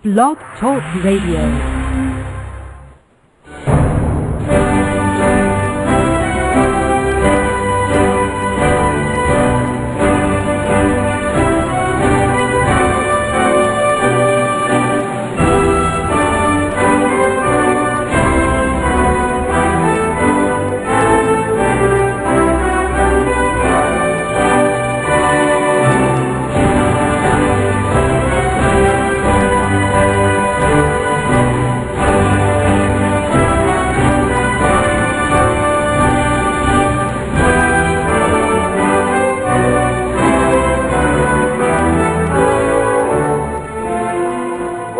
Blog Talk Radio.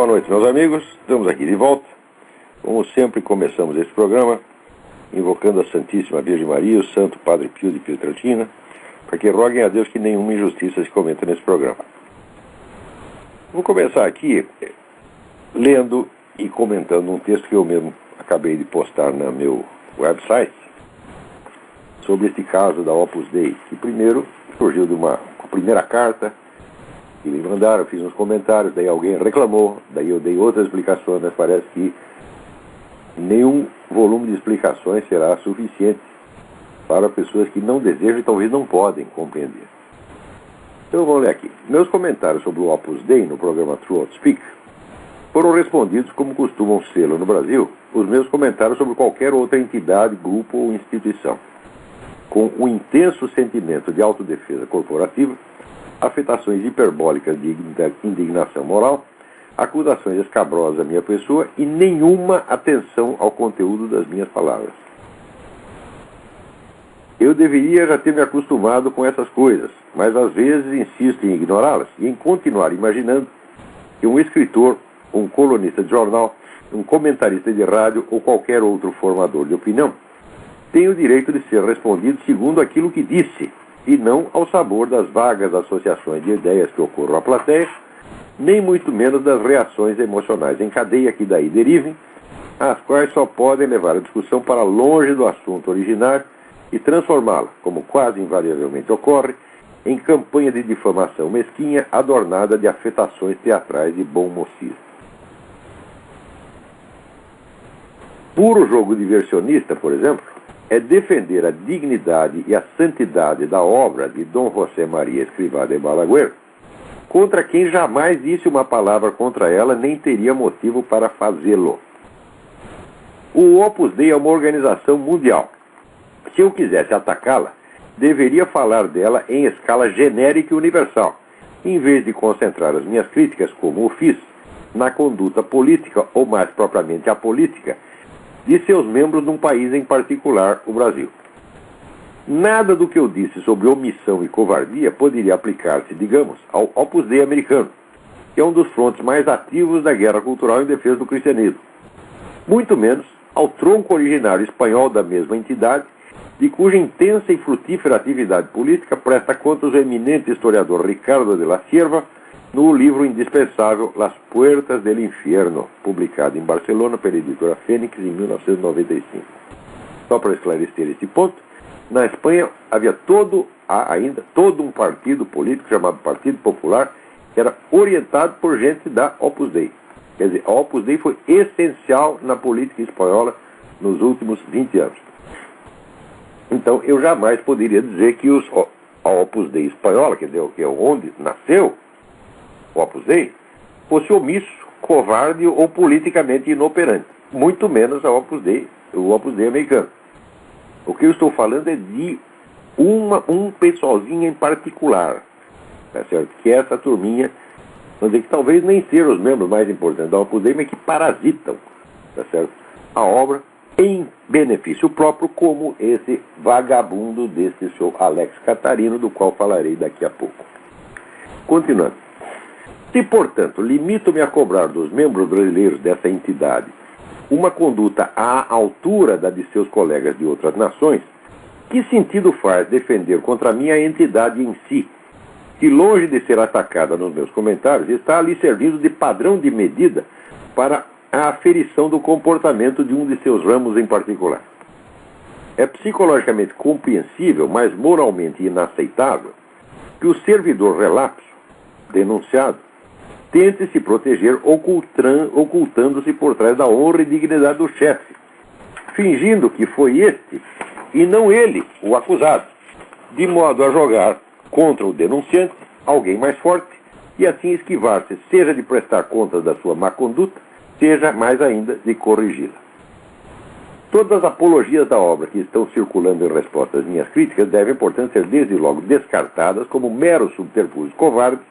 Boa noite, meus amigos. Estamos aqui de volta. Como sempre, começamos esse programa invocando a Santíssima Virgem Maria, o Santo Padre Pio de Pietrelcina, para que roguem a Deus que nenhuma injustiça se cometa nesse programa. Vou começar aqui lendo e comentando um texto que eu mesmo acabei de postar no meu website sobre este caso da Opus Dei, que primeiro surgiu de uma primeira carta que me mandaram, eu fiz uns comentários, daí alguém reclamou, daí eu dei outras explicações, mas parece que nenhum volume de explicações será suficiente para pessoas que não desejam e talvez não podem compreender. Então vamos ler aqui. Meus comentários sobre o Opus Dei no programa Truth Speak foram respondidos como costumam ser no Brasil os meus comentários sobre qualquer outra entidade, grupo ou instituição, com um intenso sentimento de autodefesa corporativa, afetações hiperbólicas de indignação moral, acusações escabrosas à minha pessoa e nenhuma atenção ao conteúdo das minhas palavras. Eu deveria já ter me acostumado com essas coisas, mas às vezes insisto em ignorá-las e em continuar imaginando que um escritor, um colunista de jornal, um comentarista de rádio ou qualquer outro formador de opinião tem o direito de ser respondido segundo aquilo que disse, e não ao sabor das vagas associações de ideias que ocorram à plateia, nem muito menos das reações emocionais em cadeia que daí derivem, as quais só podem levar a discussão para longe do assunto originário e transformá-la, como quase invariavelmente ocorre, em campanha de difamação mesquinha adornada de afetações teatrais de bom mocismo. Puro jogo diversionista, por exemplo, é defender a dignidade e a santidade da obra de Dom José Maria Escrivá de Balaguer, contra quem jamais disse uma palavra contra ela, nem teria motivo para fazê-lo. O Opus Dei é uma organização mundial. Se eu quisesse atacá-la, deveria falar dela em escala genérica e universal, em vez de concentrar as minhas críticas, como o fiz, na conduta política, ou mais propriamente apolítica, de seus membros num país em particular, o Brasil. Nada do que eu disse sobre omissão e covardia poderia aplicar-se, digamos, ao Opus Dei americano, que é um dos frontes mais ativos da guerra cultural em defesa do cristianismo. Muito menos ao tronco originário espanhol da mesma entidade, de cuja intensa e frutífera atividade política presta contas o eminente historiador Ricardo de la Cierva, no livro indispensável Las Puertas del Infierno, publicado em Barcelona pela editora Fênix em 1995. Só para esclarecer esse ponto, na Espanha há ainda todo um partido político chamado Partido Popular, que era orientado por gente da Opus Dei. Quer dizer, a Opus Dei foi essencial na política espanhola nos últimos 20 anos. Então, eu jamais poderia dizer que a Opus Dei espanhola, quer dizer, que é onde nasceu o Opus Dei, fosse omisso, covarde ou politicamente inoperante. Muito menos o Opus Dei americano. O que eu estou falando é de um pessoalzinho em particular, tá certo? Que é essa turminha, vamos dizer que talvez nem sejam os membros mais importantes da Opus Dei, mas que parasitam, tá certo? A obra em benefício próprio, como esse vagabundo desse seu Alex Catarino, do qual falarei daqui a pouco. Continuando. Se, portanto, limito-me a cobrar dos membros brasileiros dessa entidade uma conduta à altura da de seus colegas de outras nações, que sentido faz defender contra a minha entidade em si, que longe de ser atacada nos meus comentários, está ali servindo de padrão de medida para a aferição do comportamento de um de seus ramos em particular? É psicologicamente compreensível, mas moralmente inaceitável, que o servidor relapso, denunciado, tente se proteger ocultando-se por trás da honra e dignidade do chefe, fingindo que foi este e não ele o acusado, de modo a jogar contra o denunciante alguém mais forte e assim esquivar-se, seja de prestar contas da sua má conduta, seja mais ainda de corrigi-la. Todas as apologias da obra que estão circulando em resposta às minhas críticas devem, portanto, ser desde logo descartadas como meros subterfúgios covardes,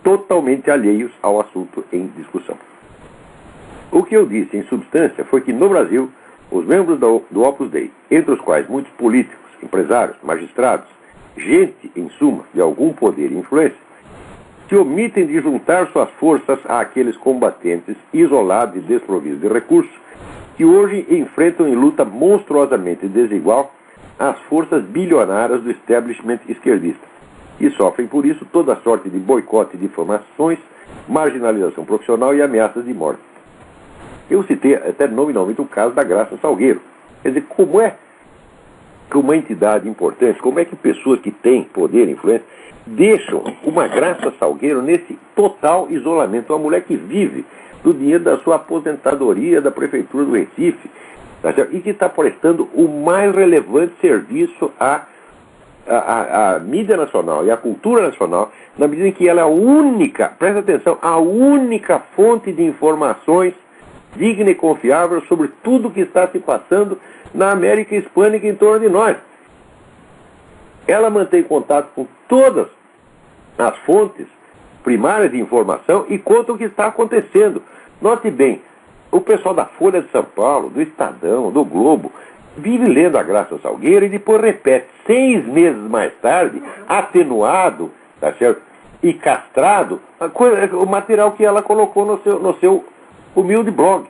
totalmente alheios ao assunto em discussão. O que eu disse, em substância, foi que no Brasil, os membros do Opus Dei, entre os quais muitos políticos, empresários, magistrados, gente, em suma, de algum poder e influência, se omitem de juntar suas forças àqueles combatentes isolados e desprovidos de recursos que hoje enfrentam em luta monstruosamente desigual as forças bilionárias do establishment esquerdista e sofrem por isso toda sorte de boicote, difamações, marginalização profissional e ameaças de morte. Eu citei até nominalmente o caso da Graça Salgueiro. Quer dizer, como é que uma entidade importante, como é que pessoas que têm poder e influência deixam uma Graça Salgueiro nesse total isolamento? Uma mulher que vive do dinheiro da sua aposentadoria da Prefeitura do Recife, tá certo? E que está prestando o mais relevante serviço à mídia nacional e à cultura nacional, na medida em que ela é a única, presta atenção, a única fonte de informações digna e confiável sobre tudo o que está se passando na América Hispânica em torno de nós. Ela mantém contato com todas as fontes primárias de informação e conta o que está acontecendo. Note bem, o pessoal da Folha de São Paulo, do Estadão, do Globo, vive lendo a Graça Salgueiro e depois repete 6 meses mais tarde, atenuado, tá certo? E castrado, o material que ela colocou no seu humilde blog.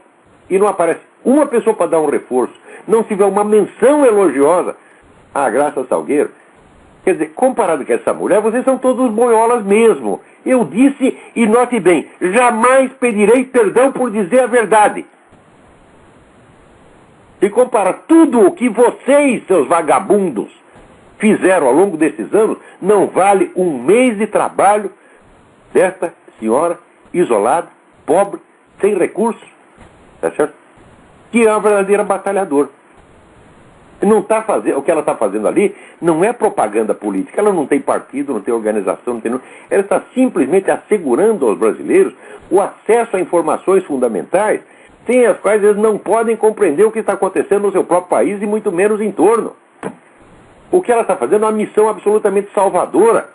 E não aparece uma pessoa para dar um reforço, não se vê uma menção elogiosa à Graça Salgueiro. Quer dizer, comparado com essa mulher, vocês são todos boiolas mesmo. Eu disse, e note bem, jamais pedirei perdão por dizer a verdade. E compara tudo o que vocês, seus vagabundos, fizeram ao longo desses anos, não vale um mês de trabalho desta senhora, isolada, pobre, sem recursos, tá certo? Que é uma verdadeira batalhadora. Não tá fazendo, o que ela está fazendo ali não é propaganda política, ela não tem partido, não tem organização, não tem nada. Ela está simplesmente assegurando aos brasileiros o acesso a informações fundamentais, sem as quais eles não podem compreender o que está acontecendo no seu próprio país e muito menos em torno. O que ela está fazendo é uma missão absolutamente salvadora.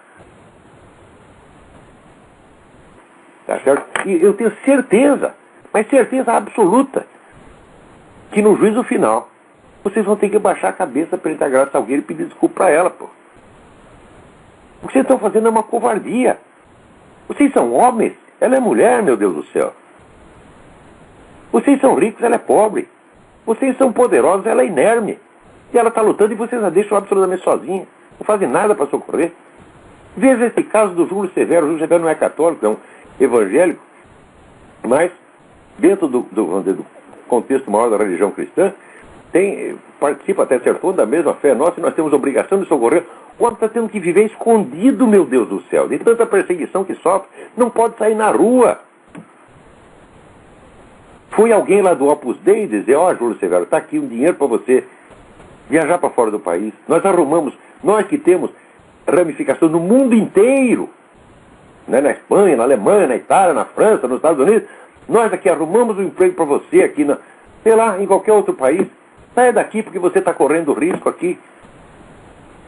Tá certo? E eu tenho certeza, mas certeza absoluta, que no juízo final vocês vão ter que baixar a cabeça perante a Graça Salgueiro e pedir desculpa para ela, pô. O que vocês estão fazendo é uma covardia. Vocês são homens, ela é mulher, meu Deus do céu. Vocês são ricos, ela é pobre. Vocês são poderosos, ela é inerme. E ela está lutando e vocês a deixam absolutamente sozinha. Não fazem nada para socorrer. Veja esse caso do Júlio Severo. O Júlio Severo não é católico, é um evangélico. Mas, dentro do contexto maior da religião cristã, participa até certo ponto da mesma fé nossa e nós temos obrigação de socorrer. O homem está tendo que viver escondido, meu Deus do céu. De tanta perseguição que sofre, não pode sair na rua. Foi alguém lá do Opus Dei dizer, Júlio Severo, está aqui um dinheiro para você viajar para fora do país. Nós arrumamos, nós que temos ramificação no mundo inteiro, né, na Espanha, na Alemanha, na Itália, na França, nos Estados Unidos, nós aqui arrumamos um emprego para você aqui, sei lá, em qualquer outro país. Saia daqui porque você está correndo risco aqui.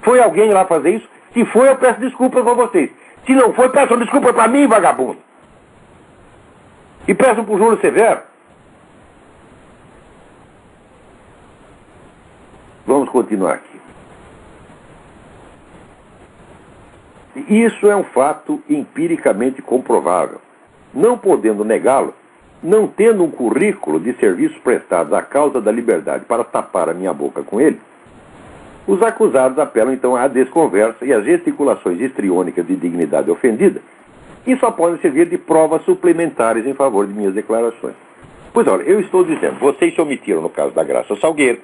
Foi alguém lá fazer isso? Se foi, eu peço desculpas para vocês. Se não foi, peçam desculpas para mim, vagabundo. E peçam para o Júlio Severo. Vamos continuar aqui. Isso é um fato empiricamente comprovável. Não podendo negá-lo, não tendo um currículo de serviços prestados à causa da liberdade para tapar a minha boca com ele, os acusados apelam então à desconversa e às gesticulações histriônicas de dignidade ofendida, e só podem servir de provas suplementares em favor de minhas declarações. Pois olha, eu estou dizendo, vocês se omitiram no caso da Graça Salgueiro,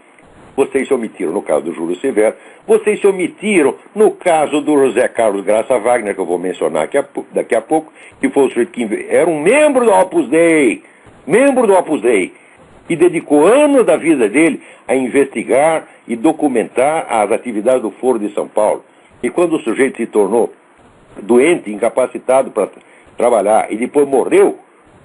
vocês se omitiram no caso do Júlio Severo, vocês se omitiram no caso do José Carlos Graça Wagner, que eu vou mencionar daqui a pouco, que foi o sujeito que era um membro do Opus Dei, e dedicou anos da vida dele a investigar e documentar as atividades do Foro de São Paulo. E quando o sujeito se tornou doente, incapacitado para trabalhar, e depois morreu,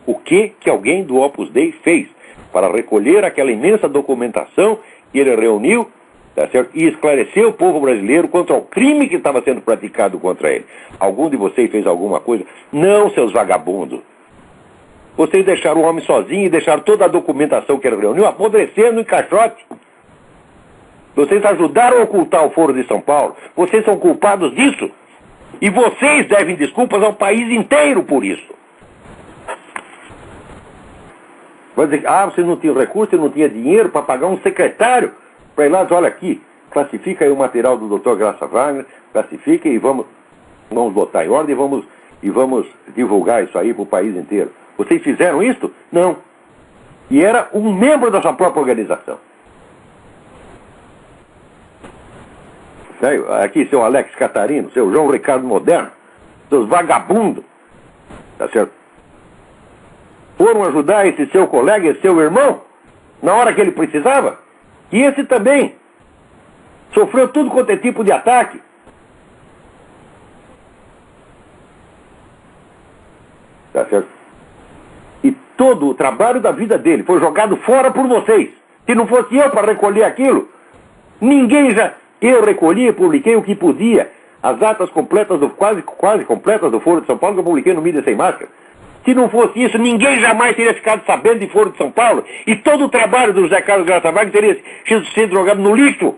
o que alguém do Opus Dei fez para recolher aquela imensa documentação que ele reuniu, tá certo? E esclarecer o povo brasileiro contra o crime que estava sendo praticado contra ele? Algum de vocês fez alguma coisa? Não, seus vagabundos. Vocês deixaram o homem sozinho e deixaram toda a documentação que ele reuniu apodrecendo em caixote. Vocês ajudaram a ocultar o Foro de São Paulo. Vocês são culpados disso. E vocês devem desculpas ao país inteiro por isso. Vai dizer, você não tinha recurso, você não tinha dinheiro para pagar um secretário para ir lá, olha aqui, classifica aí o material do Dr. Graça Wagner, classifica e vamos botar em ordem e vamos divulgar isso aí para o país inteiro. Vocês fizeram isso? Não. E era um membro da sua própria organização. Aqui, seu Alex Catarino, seu João Ricardo Moderno, seus vagabundos, tá certo? Foram ajudar esse seu colega, esse seu irmão, na hora que ele precisava. E esse também sofreu tudo quanto é tipo de ataque. Tá certo? E todo o trabalho da vida dele foi jogado fora por vocês. Se não fosse eu para recolher aquilo, ninguém já... Eu recolhi e publiquei o que podia. As atas completas, quase completas do Foro de São Paulo, que eu publiquei no Mídia Sem Máscara. Se não fosse isso, ninguém jamais teria ficado sabendo de Foro de São Paulo. E todo o trabalho do José Carlos Graça Wagner teria sido jogado no lixo.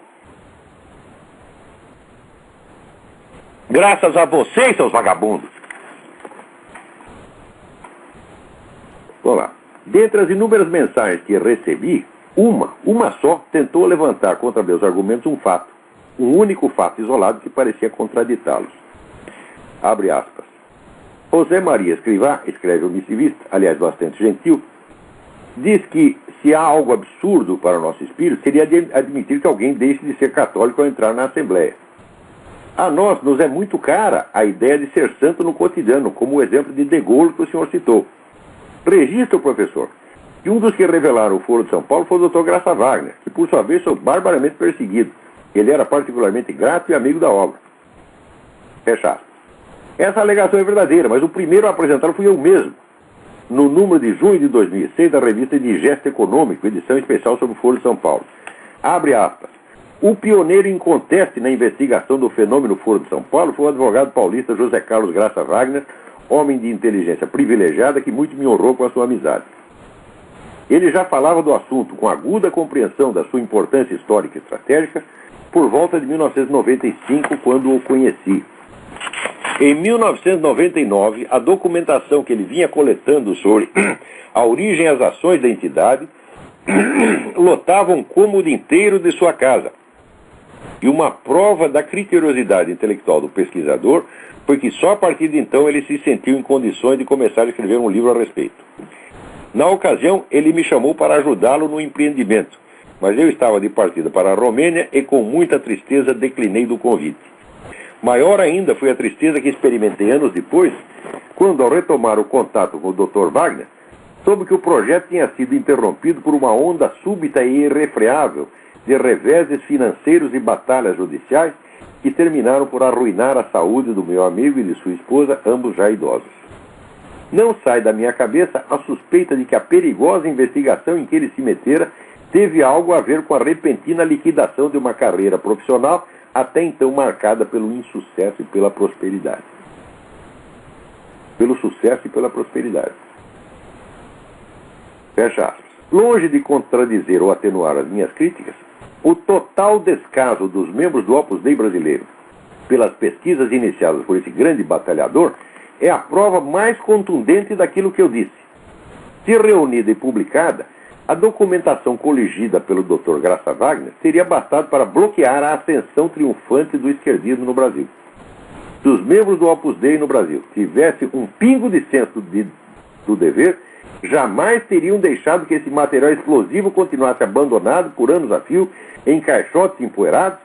Graças a vocês, seus vagabundos. Vamos lá. Dentre as inúmeras mensagens que recebi, uma só tentou levantar contra meus argumentos um fato. Um único fato isolado que parecia contraditá-los. Abre aspas. José Maria Escrivá, escreve o missivista, aliás, bastante gentil, diz que se há algo absurdo para o nosso espírito, seria admitir que alguém deixe de ser católico ao entrar na Assembleia. A nós nos é muito cara a ideia de ser santo no cotidiano, como o exemplo de Gaulle que o senhor citou. Registra, professor, que um dos que revelaram o Foro de São Paulo foi o Dr. Graça Wagner, que por sua vez foi barbaramente perseguido. Ele era particularmente grato e amigo da obra. Fecha aspas. Essa alegação é verdadeira, mas o primeiro a apresentá-la fui eu mesmo, no número de junho de 2006 da revista Digesto Econômico, edição especial sobre o Foro de São Paulo. Abre aspas. O pioneiro inconteste na investigação do fenômeno Foro de São Paulo foi o advogado paulista José Carlos Graça Wagner, homem de inteligência privilegiada que muito me honrou com a sua amizade. Ele já falava do assunto com aguda compreensão da sua importância histórica e estratégica por volta de 1995, quando o conheci. Em 1999, a documentação que ele vinha coletando sobre a origem e as ações da entidade lotava um cômodo inteiro de sua casa. E uma prova da criteriosidade intelectual do pesquisador foi que só a partir de então ele se sentiu em condições de começar a escrever um livro a respeito. Na ocasião, ele me chamou para ajudá-lo no empreendimento, mas eu estava de partida para a Romênia e com muita tristeza declinei do convite. Maior ainda foi a tristeza que experimentei anos depois, quando, ao retomar o contato com o Dr. Wagner, soube que o projeto tinha sido interrompido por uma onda súbita e irrefreável de reveses financeiros e batalhas judiciais que terminaram por arruinar a saúde do meu amigo e de sua esposa, ambos já idosos. Não sai da minha cabeça a suspeita de que a perigosa investigação em que ele se metera teve algo a ver com a repentina liquidação de uma carreira profissional até então marcada pelo insucesso e pela prosperidade. Pelo sucesso e pela prosperidade. Fecha aspas. Longe de contradizer ou atenuar as minhas críticas, o total descaso dos membros do Opus Dei brasileiro pelas pesquisas iniciadas por esse grande batalhador é a prova mais contundente daquilo que eu disse. Se reunida e publicada, a documentação coligida pelo Dr. Graça Wagner teria bastado para bloquear a ascensão triunfante do esquerdismo no Brasil. Se os membros do Opus Dei no Brasil tivessem um pingo de senso do dever, jamais teriam deixado que esse material explosivo continuasse abandonado por anos a fio, em caixotes empoeirados,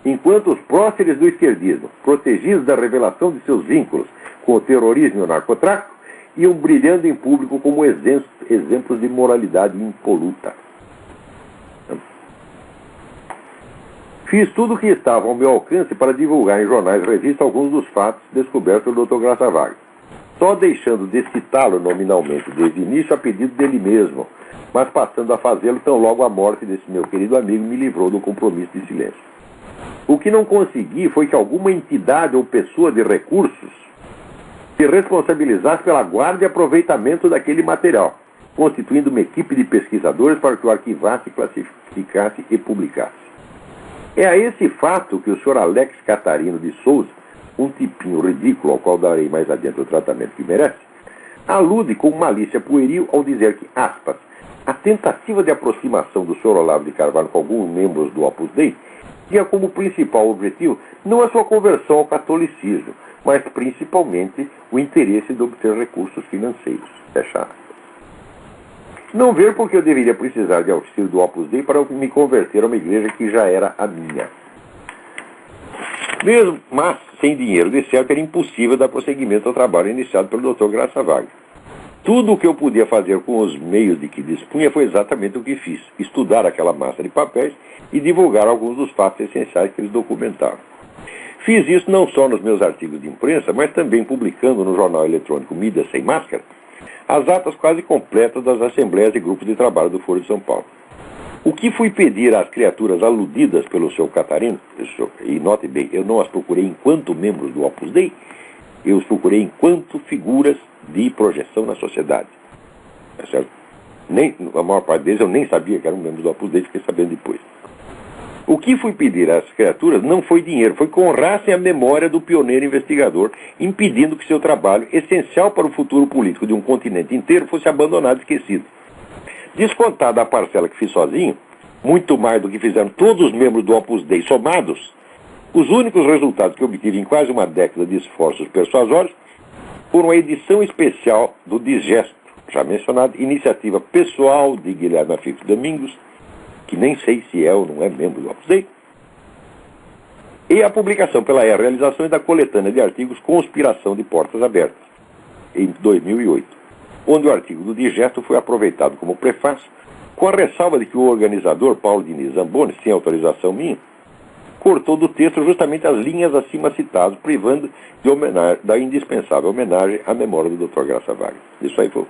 enquanto os próceres do esquerdismo, protegidos da revelação de seus vínculos com o terrorismo e o narcotráfico, iam brilhando em público como exemplos de moralidade impoluta. Fiz tudo o que estava ao meu alcance para divulgar em jornais e revistas alguns dos fatos descobertos pelo Dr. Graça Wagner, só deixando de citá-lo nominalmente desde o início a pedido dele mesmo, mas passando a fazê-lo tão logo a morte desse meu querido amigo me livrou do compromisso de silêncio. O que não consegui foi que alguma entidade ou pessoa de recursos se responsabilizasse pela guarda e aproveitamento daquele material, constituindo uma equipe de pesquisadores para que o arquivasse, classificasse e publicasse. É a esse fato que o Sr. Alex Catarino de Souza, um tipinho ridículo ao qual darei mais adiante o tratamento que merece, alude com malícia pueril ao dizer que, aspas, a tentativa de aproximação do Sr. Olavo de Carvalho com alguns membros do Opus Dei tinha como principal objetivo não a sua conversão ao catolicismo, mas principalmente o interesse de obter recursos financeiros. Fecha aspas. Não ver porque eu deveria precisar de auxílio do Opus Dei para me converter a uma igreja que já era a minha. Mesmo, mas sem dinheiro de certo era impossível dar prosseguimento ao trabalho iniciado pelo Dr. Graça Wagner. Tudo o que eu podia fazer com os meios de que dispunha foi exatamente o que fiz: estudar aquela massa de papéis e divulgar alguns dos fatos essenciais que eles documentavam. Fiz isso não só nos meus artigos de imprensa, mas também publicando no jornal eletrônico Mídia Sem Máscara as atas quase completas das assembleias e grupos de trabalho do Foro de São Paulo. O que fui pedir às criaturas aludidas pelo seu Catarino, e note bem, eu não as procurei enquanto membros do Opus Dei, eu os procurei enquanto figuras de projeção na sociedade. É certo? A maior parte deles eu nem sabia que eram membros do Opus Dei, fiquei sabendo depois. O que fui pedir às criaturas não foi dinheiro, foi que honrassem a memória do pioneiro investigador, impedindo que seu trabalho, essencial para o futuro político de um continente inteiro, fosse abandonado e esquecido. Descontada a parcela que fiz sozinho, muito mais do que fizeram todos os membros do Opus Dei somados, os únicos resultados que obtive em quase uma década de esforços persuasórios foram a edição especial do Digesto, já mencionado, iniciativa pessoal de Guilherme Afif Domingos, que nem sei se é ou não é membro do Opus Dei, e a publicação pela realização da coletânea de artigos Conspiração de Portas Abertas, em 2008, onde o artigo do Digesto foi aproveitado como prefácio, com a ressalva de que o organizador, Paulo Diniz Zamboni, sem autorização minha, cortou do texto justamente as linhas acima citadas, privando da indispensável homenagem à memória do Dr. Graça Wagner. Isso aí foi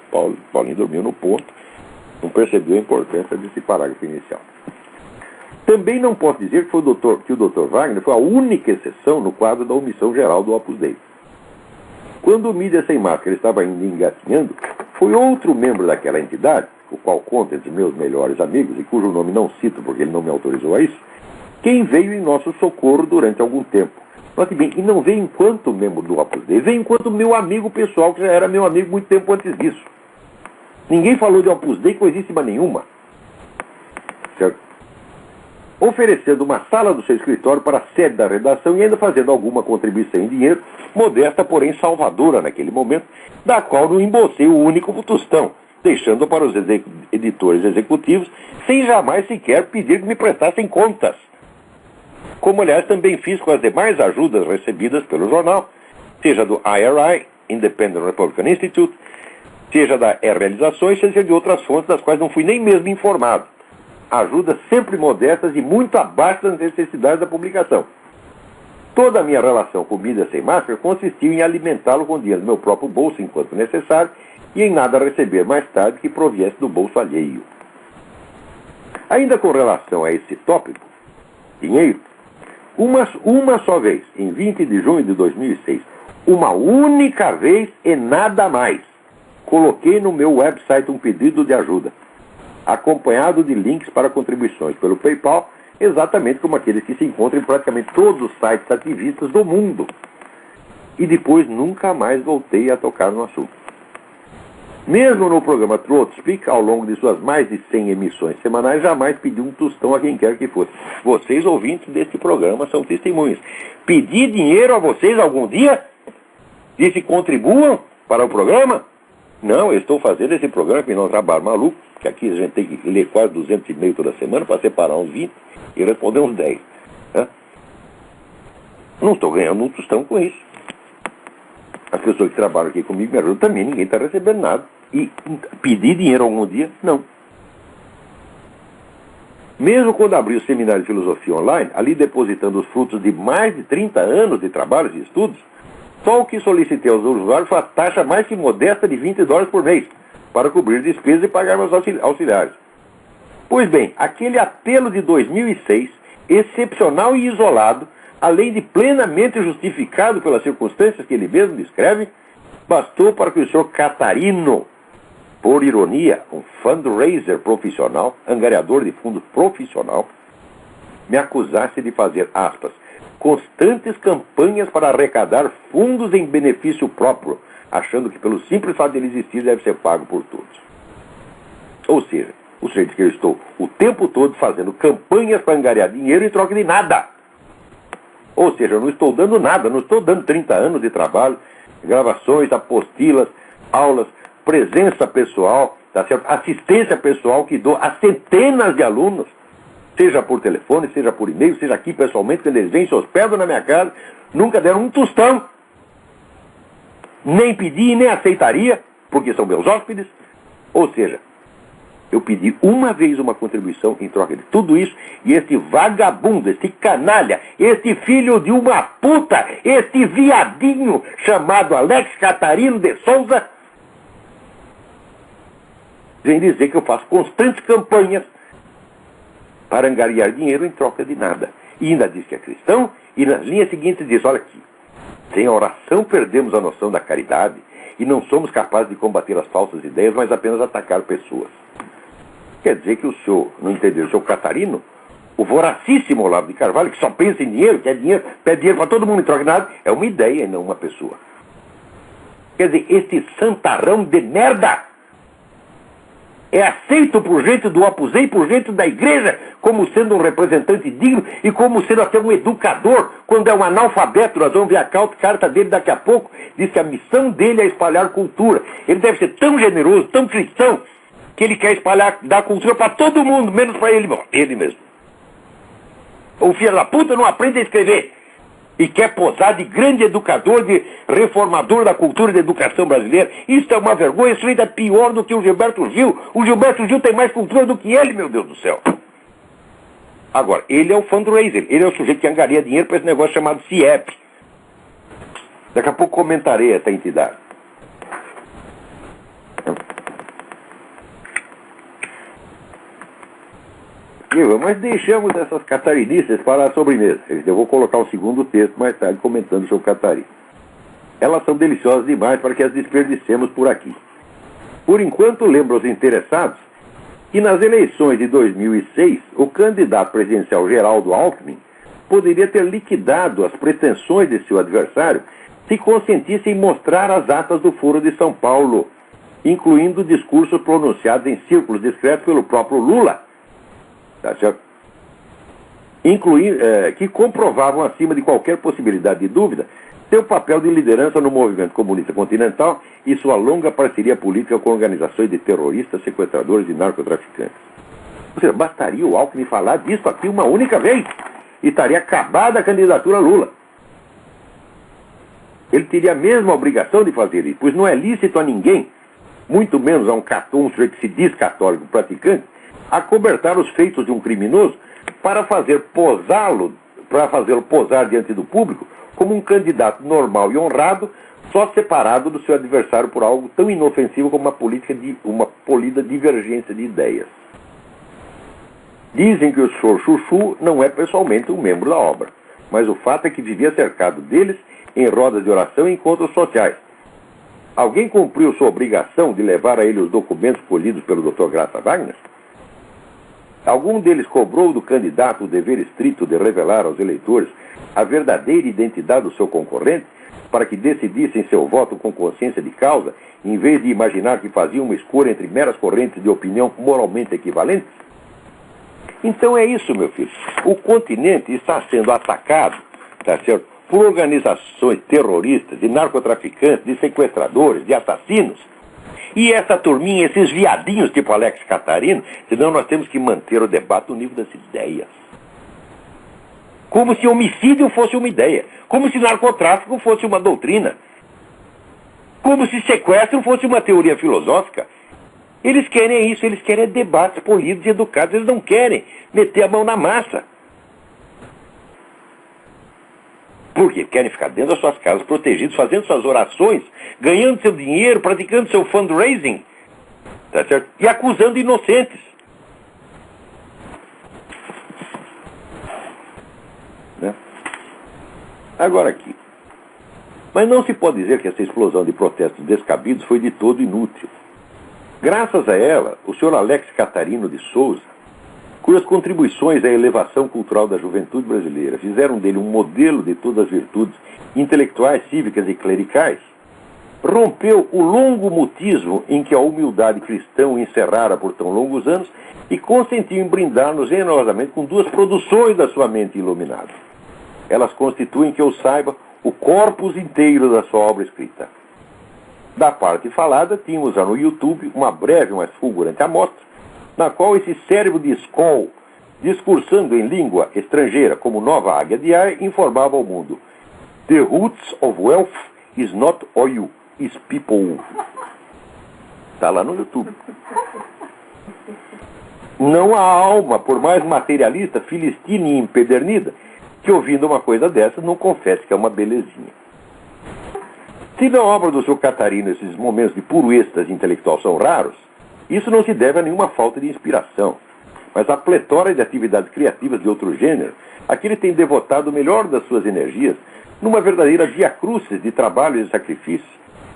Paulinho dormiu no ponto, não percebeu a importância desse parágrafo inicial. Também não posso dizer que o Dr. Wagner foi a única exceção no quadro da omissão geral do Opus Dei. Quando o Mídia Sem Máscara estava ainda engatinhando, foi outro membro daquela entidade, o qual conta entre meus melhores amigos, e cujo nome não cito porque ele não me autorizou a isso, quem veio em nosso socorro durante algum tempo. Note bem, e não veio enquanto membro do Opus Dei, veio enquanto meu amigo pessoal, que já era meu amigo muito tempo antes disso. Ninguém falou de Opus Dei coisíssima nenhuma. Certo? Oferecendo uma sala do seu escritório para a sede da redação e ainda fazendo alguma contribuição em dinheiro, modesta, porém salvadora naquele momento, da qual não embolsei o único tostão, deixando para os editores executivos, sem jamais sequer pedir que me prestassem contas. Como, aliás, também fiz com as demais ajudas recebidas pelo jornal, seja do IRI, Independent Republican Institute, seja da Realizações, seja de outras fontes das quais não fui nem mesmo informado. Ajudas sempre modestas e muito abaixo das necessidades da publicação. Toda a minha relação com Mídia Sem Máscara consistiu em alimentá-lo com dinheiro do meu próprio bolso enquanto necessário e em nada receber mais tarde que proviesse do bolso alheio. Ainda com relação a esse tópico, dinheiro, uma só vez, em 20 de junho de 2006, uma única vez e nada mais, coloquei no meu website um pedido de ajuda, acompanhado de links para contribuições pelo PayPal, exatamente como aqueles que se encontram em praticamente todos os sites ativistas do mundo. E depois nunca mais voltei a tocar no assunto. Mesmo no programa Throat Speak, ao longo de suas mais de 100 emissões semanais, jamais pedi um tostão a quem quer que fosse. Vocês, ouvintes deste programa, são testemunhas. Pedi dinheiro a vocês algum dia? Disse contribuam para o programa? Não, eu estou fazendo esse programa que não é um trabalho maluco, que aqui a gente tem que ler quase 200 e-mails toda semana para separar uns 20 e responder uns 10. Né? Não estou ganhando um tostão com isso. As pessoas que trabalham aqui comigo me ajudam também, ninguém está recebendo nada. E pedir dinheiro algum dia? Não. Mesmo quando abri o seminário de filosofia online, ali depositando os frutos de mais de 30 anos de trabalhos e estudos, só o que solicitei aos usuários foi a taxa mais que modesta de $20 por mês, para cobrir despesas e pagar meus auxiliares. Pois bem, aquele apelo de 2006, excepcional e isolado, além de plenamente justificado pelas circunstâncias que ele mesmo descreve, bastou para que o senhor Catarino, por ironia, um fundraiser profissional, angariador de fundos profissional, me acusasse de fazer, aspas, constantes campanhas para arrecadar fundos em benefício próprio, achando que pelo simples fato de ele existir deve ser pago por todos. Ou seja, o senhor diz que eu estou o tempo todo fazendo campanhas para angariar dinheiro em troca de nada. Ou seja, eu não estou dando nada, não estou dando 30 anos de trabalho, gravações, apostilas, aulas, presença pessoal, tá certo? Assistência pessoal que dou a centenas de alunos, seja por telefone, seja por e-mail, seja aqui pessoalmente, quando eles vêm, se hospedam na minha casa, nunca deram um tostão, nem pedi, nem aceitaria, porque são meus hóspedes. Ou seja, eu pedi uma vez uma contribuição em troca de tudo isso, e este vagabundo, este canalha, este filho de uma puta, este viadinho chamado Alex Catarino de Souza, vem dizer que eu faço constantes campanhas para angariar dinheiro em troca de nada. E ainda diz que é cristão, e nas linhas seguintes diz, olha aqui, sem a oração perdemos a noção da caridade, e não somos capazes de combater as falsas ideias, mas apenas atacar pessoas. Quer dizer que o senhor, não entendeu, o senhor Catarino, o voracíssimo Olavo de Carvalho, que só pensa em dinheiro, quer dinheiro, pede dinheiro para todo mundo em troca de nada, é uma ideia e não uma pessoa. Quer dizer, este santarrão de merda é aceito por gente do Opus Dei, por gente da igreja, como sendo um representante digno e como sendo até um educador, quando é um analfabeto. Nós vamos ver a carta dele daqui a pouco, diz que a missão dele é espalhar cultura. Ele deve ser tão generoso, tão cristão, que ele quer espalhar, dar cultura para todo mundo, menos para ele mesmo. O filho da puta não aprende a escrever e quer posar de grande educador, de reformador da cultura e da educação brasileira. Isso é uma vergonha, isso ainda é pior do que o Gilberto Gil. O Gilberto Gil tem mais cultura do que ele, meu Deus do céu. Agora, ele é o fundraiser, ele é o sujeito que angaria dinheiro para esse negócio chamado CIEP. Daqui a pouco comentarei essa entidade. Mas deixamos essas catarinices para a sobremesa. Eu vou colocar o segundo texto mais tarde comentando sobre Catarina. Elas são deliciosas demais para que as desperdicemos por aqui. Por enquanto, lembro aos interessados que nas eleições de 2006, o candidato presidencial Geraldo Alckmin poderia ter liquidado as pretensões de seu adversário se consentisse em mostrar as atas do Foro de São Paulo, incluindo discursos pronunciados em círculos discretos pelo próprio Lula, tá certo? Que comprovavam, acima de qualquer possibilidade de dúvida, seu papel de liderança no movimento comunista continental e sua longa parceria política com organizações de terroristas, sequestradores e narcotraficantes. Ou seja, bastaria o Alckmin falar disso aqui uma única vez e estaria acabada a candidatura Lula. Ele teria a mesma obrigação de fazer isso, pois não é lícito a ninguém, muito menos a um sujeito que se diz católico praticante, acobertar os feitos de um criminoso para fazê-lo posar diante do público como um candidato normal e honrado, só separado do seu adversário por algo tão inofensivo como uma polida divergência de ideias. Dizem que o senhor Chuchu não é pessoalmente um membro da obra, mas o fato é que vivia cercado deles em rodas de oração e encontros sociais. Alguém cumpriu sua obrigação de levar a ele os documentos colhidos pelo Dr. Graça Wagner? Algum deles cobrou do candidato o dever estrito de revelar aos eleitores a verdadeira identidade do seu concorrente, para que decidissem seu voto com consciência de causa, em vez de imaginar que faziam uma escolha entre meras correntes de opinião moralmente equivalentes? Então é isso, meu filho. O continente está sendo atacado, tá certo, por organizações terroristas, de narcotraficantes, de sequestradores, de assassinos. E essa turminha, esses viadinhos tipo Alex Catarino, senão nós temos que manter o debate no nível das ideias. Como se homicídio fosse uma ideia. Como se narcotráfico fosse uma doutrina. Como se sequestro fosse uma teoria filosófica. Eles querem isso, eles querem debates polidos e educados, eles não querem meter a mão na massa. Por quê? Querem ficar dentro das suas casas, protegidos, fazendo suas orações, ganhando seu dinheiro, praticando seu fundraising, tá certo? E acusando inocentes. Né? Agora aqui. Mas não se pode dizer que essa explosão de protestos descabidos foi de todo inútil. Graças a ela, o senhor Alex Catarino de Souza, cujas contribuições à elevação cultural da juventude brasileira fizeram dele um modelo de todas as virtudes intelectuais, cívicas e clericais, rompeu o longo mutismo em que a humildade cristã o encerrara por tão longos anos e consentiu em brindar-nos generosamente com duas produções da sua mente iluminada. Elas constituem, que eu saiba, o corpus inteiro da sua obra escrita. Da parte falada, tínhamos já no YouTube uma breve, mas fulgurante amostra, na qual esse cérebro de Skoll, discursando em língua estrangeira como nova águia de ar, informava ao mundo: "The roots of wealth is not oil, is people." Está lá no YouTube. Não há alma, por mais materialista, filistina e empedernida, que ouvindo uma coisa dessa não confesse que é uma belezinha. Se na obra do seu Catarino esses momentos de puro êxtase intelectual são raros, isso não se deve a nenhuma falta de inspiração, mas à pletora de atividades criativas de outro gênero, a que ele tem devotado o melhor das suas energias numa verdadeira via crucis de trabalho e sacrifício,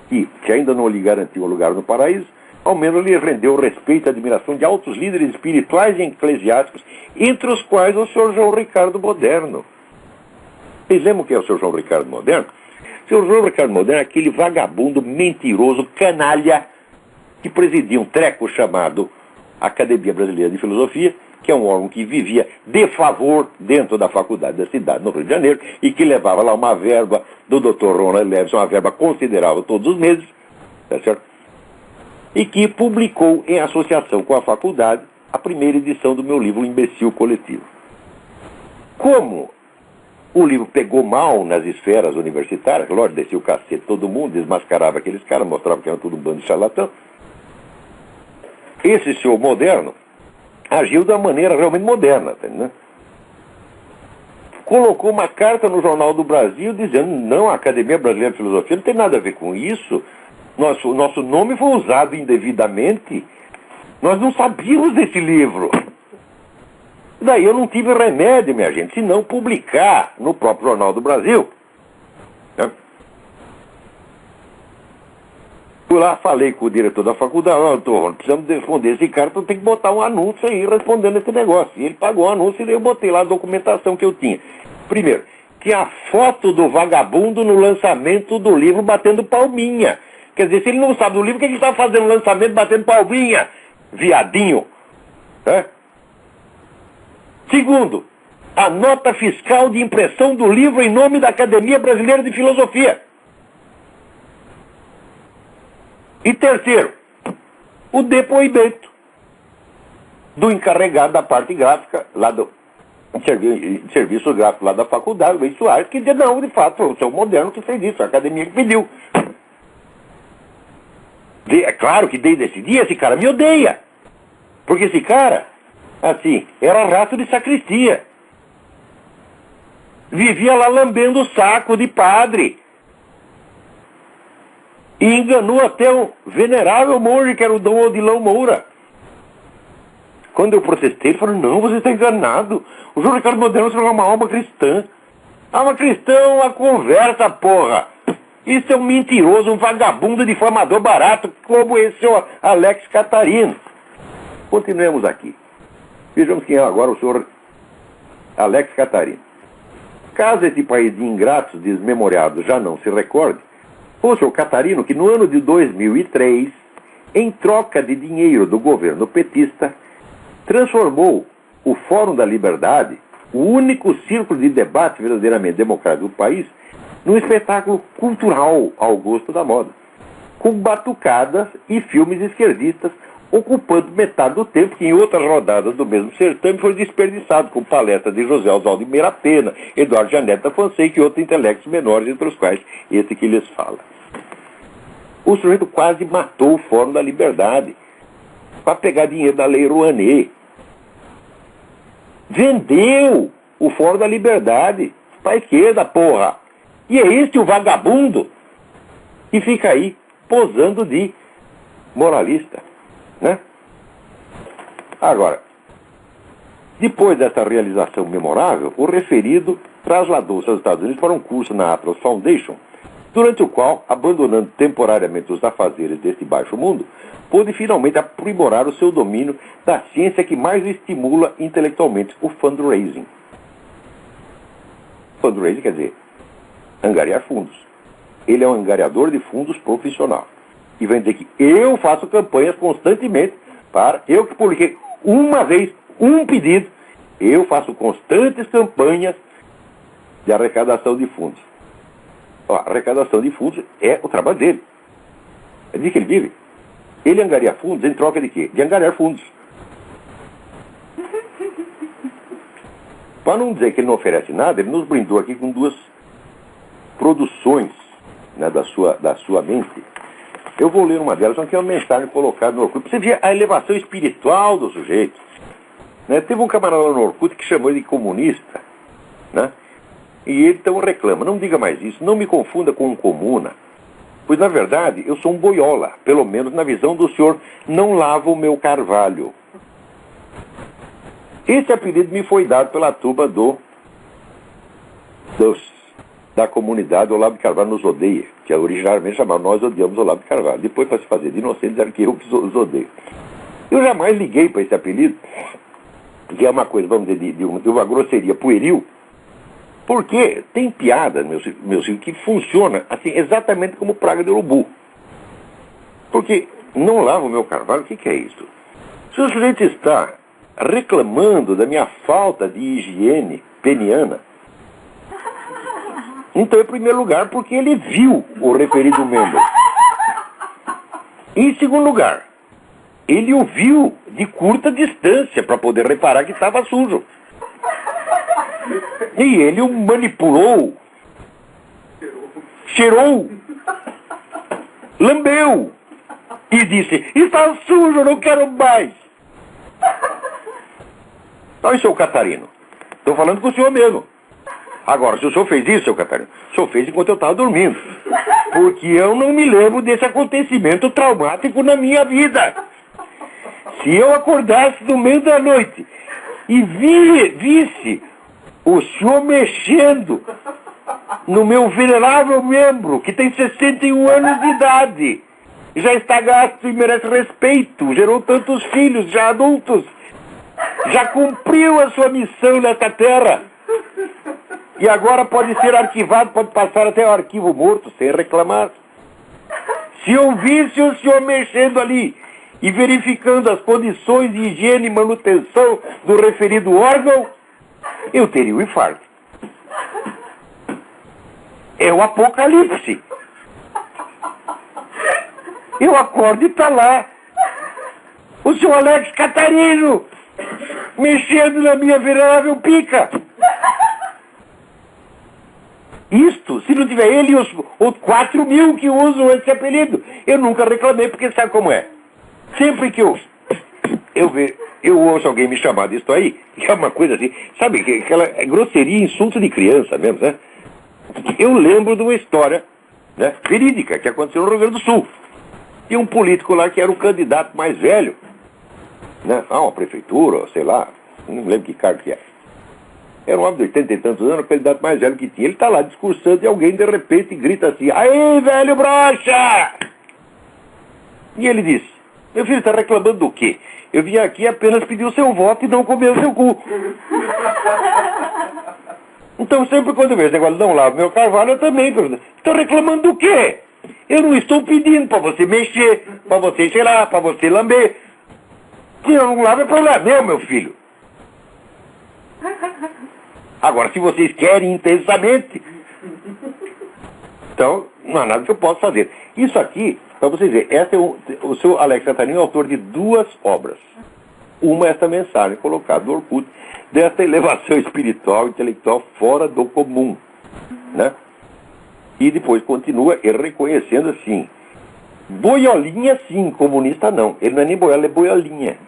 que ainda não lhe garantiu um lugar no paraíso, ao menos lhe rendeu o respeito e admiração de altos líderes espirituais e eclesiásticos, entre os quais o Sr. João Ricardo Moderno. Vocês lembram quem é o Sr. João Ricardo Moderno? O Sr. João Ricardo Moderno é aquele vagabundo, mentiroso, canalha, que presidia um treco chamado Academia Brasileira de Filosofia, que é um órgão que vivia de favor dentro da faculdade da cidade, no Rio de Janeiro, e que levava lá uma verba do Dr. Ronald Levison, uma verba considerável todos os meses, tá certo? E que publicou, em associação com a faculdade, a primeira edição do meu livro, O Imbecil Coletivo. Como o livro pegou mal nas esferas universitárias, lógico, descia o cacete todo mundo, desmascarava aqueles caras, mostrava que era tudo um bando de charlatão, esse senhor Moderno agiu de uma maneira realmente moderna, né? Colocou uma carta no Jornal do Brasil dizendo: não, a Academia Brasileira de Filosofia não tem nada a ver com isso, nosso nome foi usado indevidamente, nós não sabíamos desse livro. Daí eu não tive remédio, minha gente, senão publicar no próprio Jornal do Brasil. Né? Fui lá, falei com o diretor da faculdade: precisamos responder esse cara, então tem que botar um anúncio aí respondendo esse negócio. E ele pagou o anúncio e eu botei lá a documentação que eu tinha. Primeiro, que a foto do vagabundo no lançamento do livro batendo palminha. Quer dizer, se ele não sabe do livro, o que ele está fazendo no lançamento batendo palminha? Viadinho. Né? Segundo, a nota fiscal de impressão do livro em nome da Academia Brasileira de Filosofia. E terceiro, o depoimento do encarregado da parte gráfica, lá do serviço gráfico lá da faculdade, o Luiz Soares, que dizia: não, de fato, foi o seu Moderno que fez isso, a academia que pediu. É claro que desde esse dia esse cara me odeia. Porque esse cara, assim, era rato de sacristia. Vivia lá lambendo o saco de padre. E enganou até o venerável monge, que era o Dom Odilão Moura. Quando eu protestei, ele falou: não, você está enganado. O João Ricardo Moderno é uma alma cristã. Alma cristã é uma conversa, porra. Isso é um mentiroso, um vagabundo difamador barato, como esse senhor Alex Catarino. Continuemos aqui. Vejamos quem é agora o senhor Alex Catarino. Caso esse país de ingratos desmemoriados já não se recorde, foi o senhor Catarino que no ano de 2003, em troca de dinheiro do governo petista, transformou o Fórum da Liberdade, o único círculo de debate verdadeiramente democrático do país, num espetáculo cultural ao gosto da moda. com batucadas e filmes esquerdistas, ocupando metade do tempo que em outras rodadas do mesmo certame foi desperdiçado com palestras de José Oswaldo de Meira Pena, Eduardo Janete da Fonseca e outros intelectos menores, entre os quais esse que lhes fala. O sujeito quase matou o Fórum da Liberdade para pegar dinheiro da Lei Rouanet. Vendeu o Fórum da Liberdade para a esquerda, porra. E é este o vagabundo que fica aí posando de moralista, né? Agora, depois dessa realização memorável, o referido trasladou-se aos Estados Unidos para um curso na Atlas Foundation, durante o qual, abandonando temporariamente os afazeres deste baixo mundo, pôde finalmente aprimorar o seu domínio da ciência que mais estimula intelectualmente, o fundraising. Fundraising quer dizer angariar fundos. Ele é um angariador de fundos profissional. E vem dizer que eu faço campanhas constantemente para... Eu que publiquei uma vez um pedido, eu faço constantes campanhas de arrecadação de fundos. Ó, a arrecadação de fundos é o trabalho dele. É disso que ele vive. Ele angaria fundos em troca de quê? De angariar fundos. Para não dizer que ele não oferece nada, ele nos brindou aqui com duas produções, né, da sua mente. Eu vou ler uma delas, só que é uma mensagem colocada no Orkut. Você vê a elevação espiritual do sujeito. Né? Teve um camarada no Orkut que chamou ele de comunista, né? E ele então reclama, não diga mais isso, não me confunda com um comuna, pois na verdade eu sou um boiola, pelo menos na visão do senhor, não lavo o meu carvalho. Esse apelido me foi dado pela turma da comunidade Olavo de Carvalho nos odeia, que originalmente chamava Nós Odiamos Olavo de Carvalho. Depois, para se fazer de inocente, disseram que eu que os odeio. Eu jamais liguei para esse apelido, que é uma coisa, vamos dizer, de uma grosseria pueril, porque tem piada, meus filhos, que funciona assim, exatamente como praga de urubu. Porque não lavo o meu carvalho, o que é isso? Se o sujeito está reclamando da minha falta de higiene peniana, então, em primeiro lugar, porque ele viu o referido membro. Em segundo lugar, ele o viu de curta distância para poder reparar que estava sujo. E ele o manipulou, cheirou, lambeu e disse, está sujo, não quero mais. Então, seu Catarino, estou falando com o senhor mesmo. Agora, se o senhor fez isso, seu Catarino, o senhor fez enquanto eu estava dormindo. Porque eu não me lembro desse acontecimento traumático na minha vida. Se eu acordasse no meio da noite e visse o senhor mexendo no meu venerável membro, que tem 61 anos de idade, já está gasto e merece respeito, gerou tantos filhos, já adultos, já cumpriu a sua missão nesta terra, e agora pode ser arquivado, pode passar até o arquivo morto, sem reclamar. Se eu visse o senhor mexendo ali e verificando as condições de higiene e manutenção do referido órgão, eu teria um infarto. É o apocalipse. Eu acordo e está lá o senhor Alex Catarino mexendo na minha venerável pica. Isto, se não tiver ele e os 4 mil que usam esse apelido, eu nunca reclamei, porque sabe como é? Sempre que eu ouço alguém me chamar disso aí, é uma coisa assim, sabe, aquela grosseria, insulto de criança mesmo, né? Eu lembro de uma história, né, verídica, que aconteceu no Rio Grande do Sul. E um político lá que era o candidato mais velho, né, a uma prefeitura, sei lá, não lembro que cargo que era. Era um homem de 80 e tantos anos, o candidato mais velho que tinha. Ele está lá discursando e alguém de repente grita assim, aí, velho broxa! E ele disse, meu filho, está reclamando do quê? Eu vim aqui apenas pedir o seu voto e não comer o seu cu. Então sempre quando eu vejo esse negócio, não lavo meu carvalho, eu também pergunto, está reclamando do quê? Eu não estou pedindo para você mexer, para você cheirar, para você lamber. Se eu não lavo é problema meu filho. Agora, se vocês querem intensamente, então não há nada que eu possa fazer. Isso aqui Para vocês verem, o seu Alex Catarino é autor de 2 obras. Uma é esta mensagem colocada no Orkut, desta elevação espiritual e intelectual fora do comum. Né? E depois continua reconhecendo assim, boiolinha sim, comunista não. Ele não é nem boiola, é boiolinha.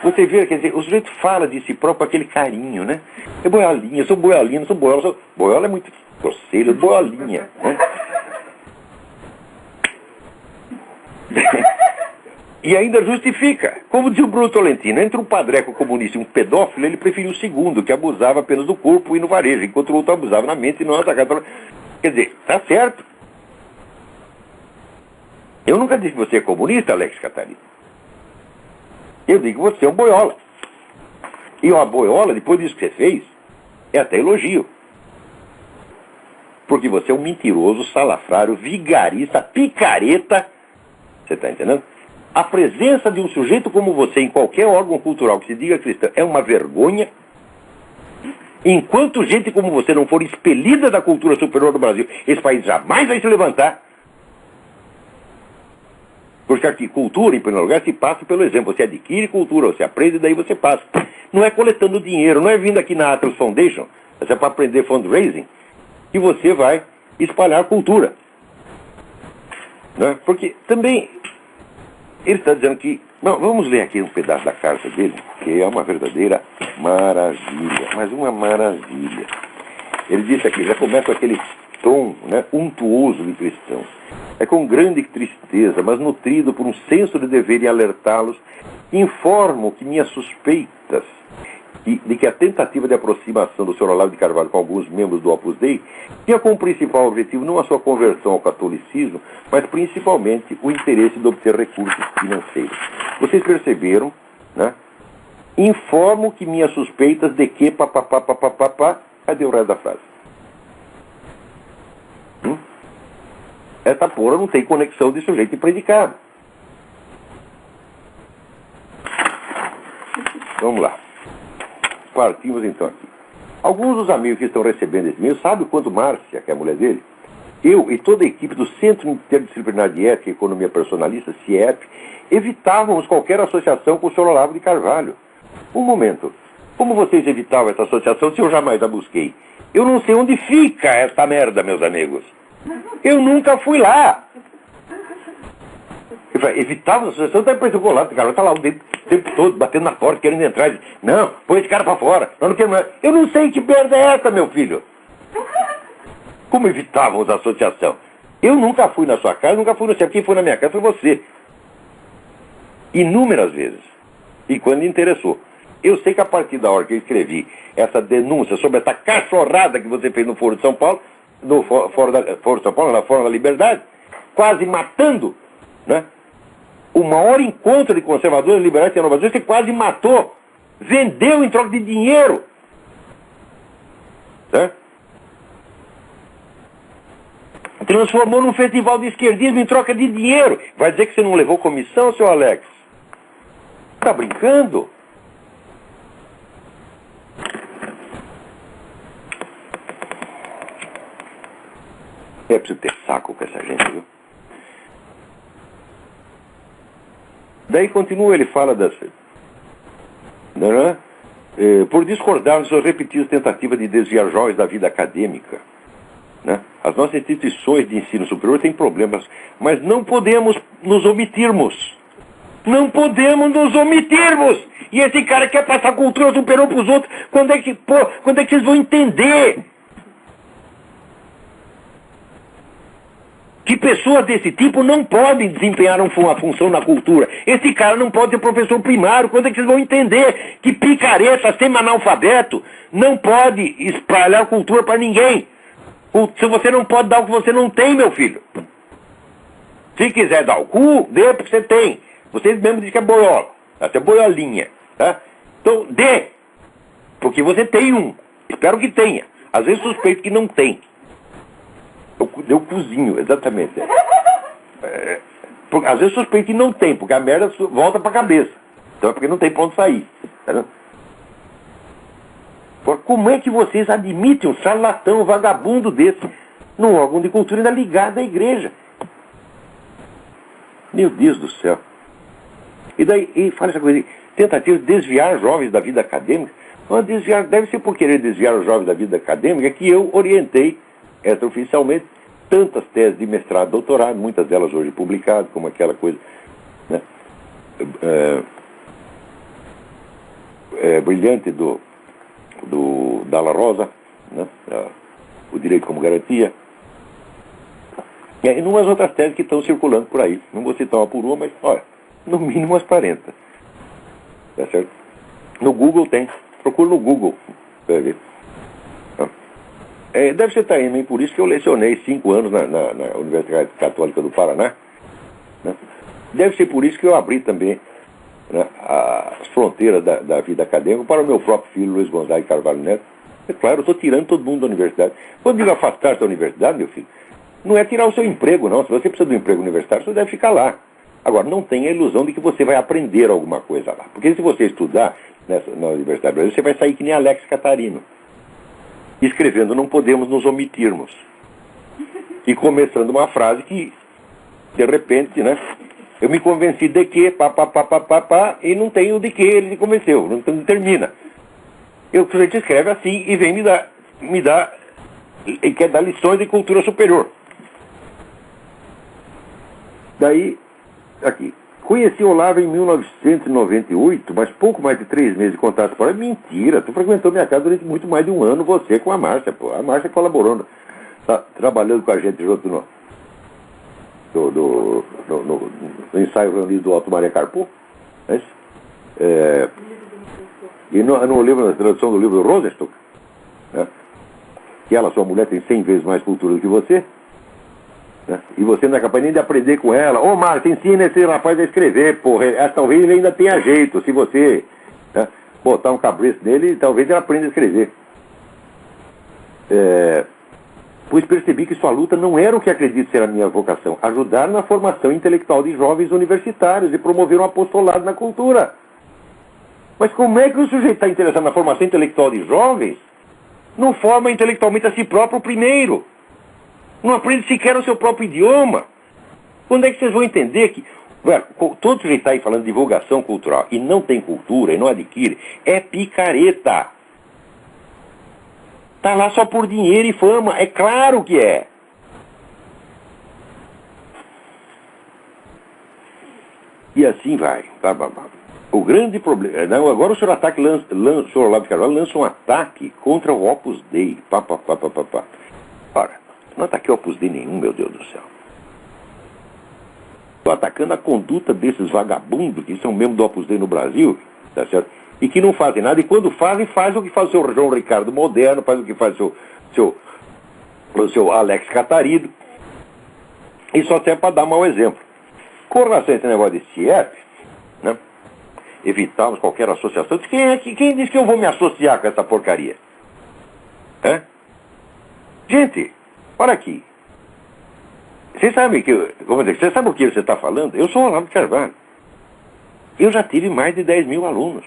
Você vê, quer dizer, o sujeito fala de si próprio com aquele carinho, né? É boiolinha, sou boiolinha, não sou boiola, boiola é muito grosseiro, boiolinha, né? E ainda justifica. Como diz o Bruno Tolentino, entre um padreco comunista e um pedófilo, ele preferiu o segundo, que abusava apenas do corpo e no varejo, enquanto o outro abusava na mente e não atacava. Quer dizer, tá certo. Eu nunca disse que você é comunista, Alex Catarino. Eu digo que você é um boiola. E a boiola, depois disso que você fez, é até elogio. Porque você é um mentiroso, salafrário, vigarista, picareta. Você está entendendo? A presença de um sujeito como você em qualquer órgão cultural que se diga cristão é uma vergonha. Enquanto gente como você não for expelida da cultura superior do Brasil, esse país jamais vai se levantar. Porque aqui, cultura, em primeiro lugar, se passa pelo exemplo. Você adquire cultura, você aprende, daí você passa. Não é coletando dinheiro, não é vindo aqui na Atlas Foundation, é para aprender fundraising, que você vai espalhar cultura. Né? Porque também, ele está dizendo que... Bom, vamos ler aqui um pedaço da carta dele, que é uma verdadeira maravilha, mas uma maravilha. Ele disse aqui, já começa com aquele tom, né, untuoso de cristão. É com grande tristeza, mas nutrido por um senso de dever em alertá-los, informo que minhas suspeitas de que a tentativa de aproximação do Sr. Olavo de Carvalho com alguns membros do Opus Dei tinha como principal objetivo não a sua conversão ao catolicismo, mas principalmente o interesse de obter recursos financeiros. Vocês perceberam, né? Informo que minhas suspeitas de que papapá, cadê o resto da frase? Essa porra não tem conexão de sujeito e predicado. Vamos lá. Partimos então aqui. Alguns dos amigos que estão recebendo esse e-mail sabem o quanto Márcia, que é a mulher dele, eu e toda a equipe do Centro Interdisciplinar de Ética e Economia Personalista, CIEP, evitávamos qualquer associação com o Sr. Olavo de Carvalho. Um momento. Como vocês evitavam essa associação se eu jamais a busquei? Eu não sei onde fica essa merda, meus amigos. Eu nunca fui lá. Evitava a associação, tá impressão com o Olavo de Carvalho, tá lá o tempo todo, batendo na porta, querendo entrar. Não, põe esse cara pra fora. Não quero mais. Eu não sei que merda é essa, meu filho. Como evitávamos a associação? Eu nunca fui na sua casa, nunca fui no seu. Quem foi na minha casa foi você. Inúmeras vezes. E quando interessou. Eu sei que a partir da hora que eu escrevi essa denúncia sobre essa cachorrada que você fez no Foro de São Paulo, no Foro de São Paulo, na Fórum da Liberdade, quase matando, né? O maior encontro de conservadores, liberais e inovadores, você quase matou. Vendeu em troca de dinheiro. Né? Transformou num festival de esquerdismo em troca de dinheiro. Vai dizer que você não levou comissão, seu Alex? Tá brincando? É preciso ter saco com essa gente, viu? Daí continua, ele fala das... Né? Por discordar de suas repetidas tentativas de desviar jovens da vida acadêmica. Né? As nossas instituições de ensino superior têm problemas, mas não podemos nos omitirmos. Não podemos nos omitirmos! E esse cara quer passar cultura superior para os outros. Quando é que vocês vão entender? Que pessoas desse tipo não podem desempenhar uma função na cultura. Esse cara não pode ser professor primário. Quando é que vocês vão entender que picareta, semi-analfabeto, não pode espalhar cultura para ninguém? Se você não pode dar o que você não tem, meu filho. Se quiser dar o cu, dê porque você tem. Vocês mesmos dizem que é boiola. Essa é boiolinha. Tá? Então, dê. Porque você tem um. Espero que tenha. Às vezes suspeito que não tem. Eu cozinho, exatamente. Às vezes suspeito que não tem, porque a merda volta pra cabeça. Então é porque não tem pra onde sair. Tá? Como é que vocês admitem um charlatão, um vagabundo desse, num órgão de cultura ainda ligado à igreja? Meu Deus do céu. E daí, e fala essa coisa, tentativa de desviar jovens da vida acadêmica. Mas desviar, deve ser por querer desviar os jovens da vida acadêmica que eu orientei, extraoficialmente, tantas teses de mestrado e doutorado, muitas delas hoje publicadas, como aquela coisa, né, brilhante do Dalla Rosa, né, o direito como garantia. E umas outras teses que estão circulando por aí. Não vou citar uma por uma, mas, olha, no mínimo umas 40. Tá certo? No Google tem. Procura no Google. Vai ver. Deve ser também por isso que eu lecionei 5 anos na Universidade Católica do Paraná. Né? Deve ser por isso que eu abri também, né, as fronteiras da vida acadêmica para o meu próprio filho, Luiz Gonzaga Carvalho Neto. É claro, eu estou tirando todo mundo da universidade. Quando digo afastar da universidade, meu filho, não é tirar o seu emprego, não. Se você precisa de um emprego universitário, você deve ficar lá. Agora, não tenha a ilusão de que você vai aprender alguma coisa lá. Porque se você estudar na Universidade Brasileira, você vai sair que nem Alex Catarino. Escrevendo, não podemos nos omitirmos. E começando uma frase que, de repente, né, eu me convenci de que, e não tenho de que ele me convenceu, não termina. O sujeito escreve assim e vem me dá, e quer dar lições de cultura superior. Daí, aqui, conheci Olavo em 1998, mas pouco mais de 3 meses de contato com ela. Mentira, tu frequentou minha casa durante muito mais de 1 ano, você com a Márcia, pô. A Márcia colaborando, tá trabalhando com a gente junto no ensaio reunido do Alto Maria Carpo. E no livro, na tradução do livro do Rosenstock, né, que ela, sua mulher, tem 100 vezes mais cultura do que você, né, e você não é capaz nem de aprender com ela. Ô, Marta, ensina esse rapaz a escrever, porra. Talvez ele ainda tenha jeito. Se você, né, botar um cabresto nele, talvez ele aprenda a escrever. Pois percebi que sua luta não era o que acredito ser a minha vocação: ajudar na formação intelectual de jovens universitários e promover um apostolado na cultura. Mas como é que o sujeito está interessado na formação intelectual de jovens, não forma intelectualmente a si próprio primeiro? Não aprende sequer o seu próprio idioma? Quando é que vocês vão entender que, velho, todo sujeito está aí falando de divulgação cultural e não tem cultura e não adquire, é picareta. Está lá só por dinheiro e fama, é claro que é. E assim vai. O grande problema... Não, agora o senhor o senhor Olavo de Carvalho lança um ataque contra o Opus Dei. Ora, não ataquei o Opus Dei nenhum, meu Deus do céu. Estou atacando a conduta desses vagabundos que são membros do Opus Dei no Brasil, tá certo? E que não fazem nada, e quando fazem, faz o que faz o seu João Ricardo Moderno, faz o que faz o seu Alex Catarino, e só serve para dar mau exemplo. Com relação a esse negócio de CIEP, né, evitarmos qualquer associação, quem diz que eu vou me associar com essa porcaria? Gente, olha aqui. Vocês sabem você sabe o que você está falando? Eu sou o Olavo de Carvalho. Eu já tive mais de 10 mil alunos.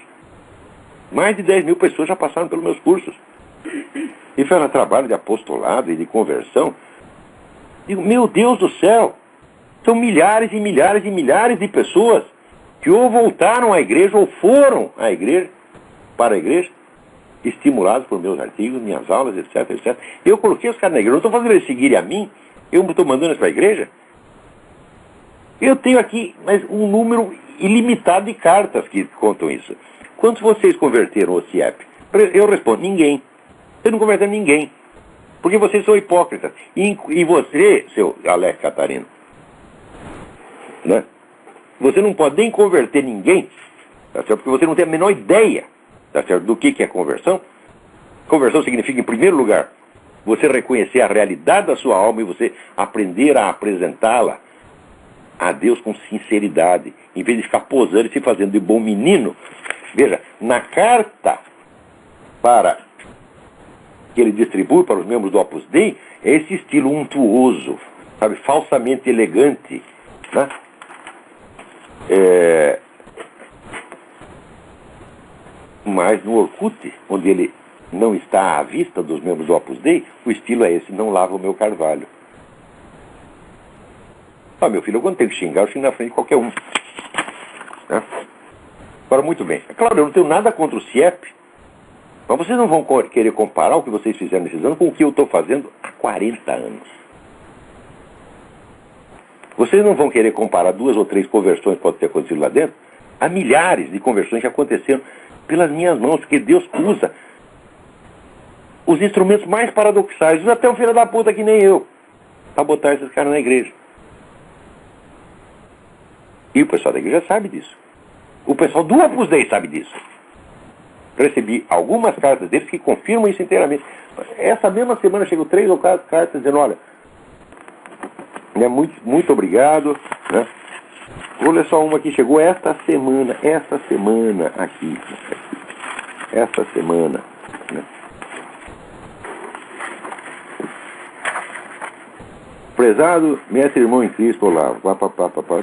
Mais de 10 mil pessoas já passaram pelos meus cursos. E fizeram trabalho de apostolado e de conversão. Digo, meu Deus do céu, são milhares e milhares e milhares de pessoas que ou voltaram à igreja ou foram para a igreja, estimulados por meus artigos, minhas aulas, etc, etc. Eu coloquei os caras na igreja, não estou fazendo eles seguirem a mim, eu estou mandando eles para a igreja. Eu tenho aqui um número ilimitado de cartas que contam isso. Quantos vocês converteram o CIEP? Eu respondo, ninguém. Vocês não converteram ninguém. Porque vocês são hipócritas. E você, seu Alex Catarino, né? Você não pode nem converter ninguém, tá certo? Porque você não tem a menor ideia, tá certo, do que é conversão. Conversão significa, em primeiro lugar, você reconhecer a realidade da sua alma e você aprender a apresentá-la a Deus com sinceridade, em vez de ficar posando e se fazendo de bom menino. Veja, na carta que ele distribui para os membros do Opus Dei, é esse estilo untuoso, sabe, falsamente elegante, né? Mas no Orkut, onde ele não está à vista dos membros do Opus Dei, o estilo é esse: não lava o meu carvalho. Ah, meu filho, quando tenho que xingar, eu xingo na frente de qualquer um. Né? Agora, muito bem. É claro, eu não tenho nada contra o CIEP, mas vocês não vão querer comparar o que vocês fizeram nesses anos com o que eu estou fazendo há 40 anos. Vocês não vão querer comparar 2 ou 3 conversões que podem ter acontecido lá dentro a milhares de conversões que aconteceram pelas minhas mãos, porque Deus usa os instrumentos mais paradoxais, usa até um filho da puta que nem eu, para botar esses caras na igreja. E o pessoal da igreja sabe disso. O pessoal do Opus Dei sabe disso. Recebi algumas cartas deles que confirmam isso inteiramente. Essa mesma semana chegou 3 ou 4 cartas dizendo, olha, né, muito obrigado. Né? Vou ler só uma que chegou esta semana aqui. Esta semana. Né? Prezado mestre irmão em Cristo, Olavo.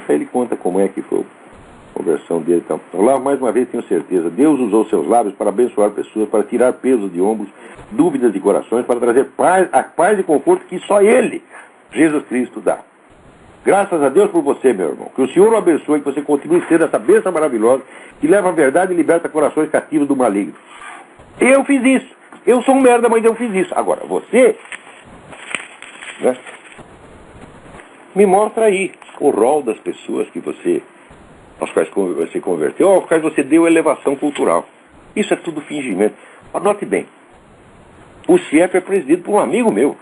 Aí ele conta como é que foi a conversão dele. Então, Olavo, mais uma vez tenho certeza, Deus usou seus lábios para abençoar pessoas, para tirar pesos de ombros, dúvidas de corações, para trazer a paz e conforto que só Ele, Jesus Cristo, dá. Graças a Deus por você, meu irmão. Que o Senhor o abençoe, que você continue sendo essa bênção maravilhosa, que leva a verdade e liberta corações cativos do maligno. Eu fiz isso. Eu sou um merda, mas eu fiz isso. Agora, você, né, me mostra aí o rol das pessoas que você, às quais você converteu, ou às quais você deu elevação cultural. Isso é tudo fingimento. Anote bem. O CIEP é presidido por um amigo meu,